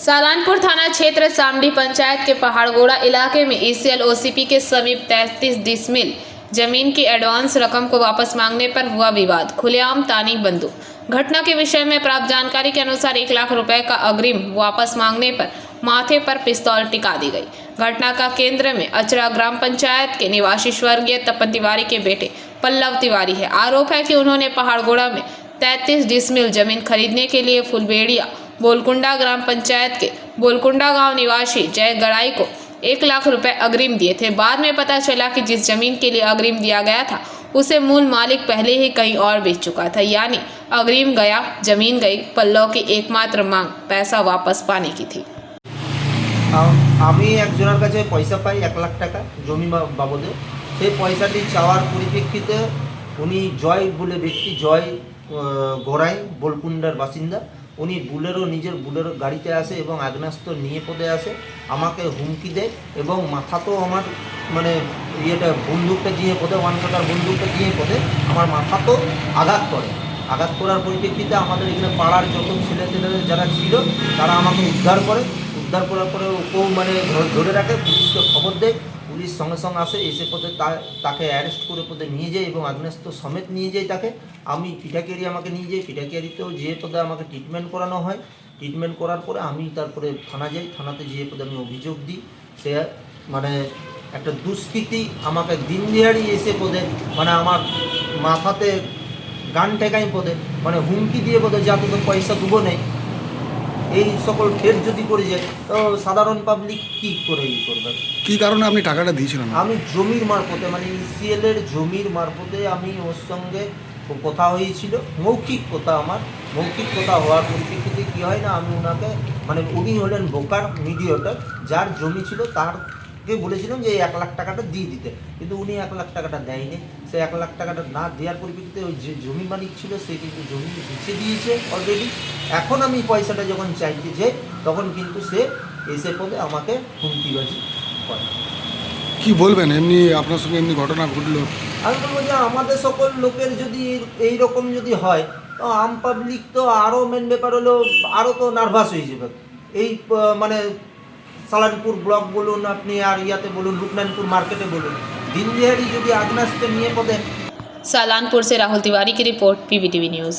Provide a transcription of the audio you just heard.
सालानपुर थाना क्षेत्र सामडी पंचायत के पहाड़गोड़ा इलाके में ईसीएल ओसीपी के समीप 33 डिसमिल जमीन की एडवांस रकम को वापस मांगने पर हुआ विवाद। खुलेआम तानी बंदूक। घटना के विषय में प्राप्त जानकारी के अनुसार 1 लाख रुपए का अग्रिम वापस मांगने पर माथे पर पिस्तौल टिका दी गई। घटना का केंद्र में अचरा ग्राम पंचायत के निवासी स्वर्गीय तपन तिवारी के बेटे पल्लव तिवारी है। आरोप है कि उन्होंने पहाड़गोड़ा में 33 डिसमिल जमीन खरीदने के लिए फुलबेड़िया बोलकुंडा ग्राम पंचायत के बोलकुंडा गांव निवासी जय गड़ाई को 1 लाख रुपए अग्रिम दिए थे। बाद में पता चला कि जिस जमीन के लिए अग्रिम दिया गया था उसे मूल मालिक पहले ही कहीं और बेच चुका था, यानी अग्रिम गया जमीन गई। पल्लव की एकमात्र मांग पैसा वापस पाने की थी। আমি একজনের কাছে পয়সা পাই 1 লাখ টাকা জমি বাবদে। সেই পয়সাটি চাওয়ার পরিপ্রেক্ষিতে উনি জয় বলে ব্যক্তি, জয় গোড়াই বোলকুন্ডার বাসিন্দা, উনি নিজের বুলেরো গাড়িতে আসে এবং আগ্নেয়াস্ত্র নিয়ে পদে আসে, আমাকে হুমকি দেয় এবং মাথাতেও আমার মানে বন্দুকটা দিয়ে পদে, 1 শটার বন্দুকটা দিয়ে পদে আমার মাথাতেও আঘাত করে। আঘাত করার পরিপ্রেক্ষিতে আমাদের এখানে পাড়ার যত ছেলেদের যারা ছিল তারা আমাকে উদ্ধার করার পরে কেউ মানে ধরে রাখে, পুলিশকে খবর দেয়। পুলিশ সঙ্গে সঙ্গে আসে, এসে পদে তাকে অ্যারেস্ট করে পদে নিয়ে যায় এবং আগ্নেয়াস্ত্র সমেত নিয়ে যায় তাকে। আমি পিঠাকিয়ারি আমাকে নিয়ে যাই, পিঠাকিয়ারিতেও যে পদে আমাকে ট্রিটমেন্ট করানো হয়। ট্রিটমেন্ট করার পরে আমি তারপরে থানা যাই, থানাতে যেয়ে পদে আমি অভিযোগ দিই। সে মানে একটা দুষ্কৃতী আমাকে দিন দিহাড়ি এসে পদে মানে আমার মাথাতে গান ঠেকাই পদে মানে হুমকি দিয়ে পদে যা তোকে পয়সা দেবো নেই, এই সকল ঠেট যদি করে যায় তো সাধারণ পাবলিক কী করে করবে। কী কারণে আপনি টাকাটা দিয়েছিলেন? আমি জমির মারফতে মানে ইসিএলের জমির মারফতে আমি ওর সঙ্গে কথা হয়েছিল, মৌখিক কথা হওয়ার পরিপ্রেক্ষিতে কী হয় না, আমি ওনাকে মানে উনি হলেন বোকার মিডিয়েটর, যার জমি ছিল তারকে বলেছিলাম যে 1 লাখ টাকাটা দিয়ে দিতে, কিন্তু উনি 1 লাখ টাকাটা দেয়নি। সে 1 লাখ টাকাটা না দেওয়ার পরিপ্রেক্ষিতে ওই যে জমি মালিক ছিল সে কিন্তু জমি বেচে দিয়েছে অলরেডি। এখন আমি পয়সাটা যখন চাইতে যাই তখন কিন্তু সে এসে পদে আমাকে হুমকিবাজি করে। কি বলবেন এমনি আপনার সঙ্গে এমনি ঘটনা ঘটলো? আমি বলবো যে আমাদের সকল লোকের যদি এই রকম যদি হয় তো আম পাবলিক তো আরও মেন ব্যাপার হলো আরও তো নার্ভাস হয়ে যাবে। এই মানে সালানপুর ব্লক বলুন আপনি আর ইয়াতে বলুন लुकनानपुर मार्केटे बोलूँ, दिन दिहाड़ी जो आग्नेयास्त्र निये पदे। सालानपुर से राहुल तिवारी की रिपोर्ट, पीवीटीवी न्यूज़।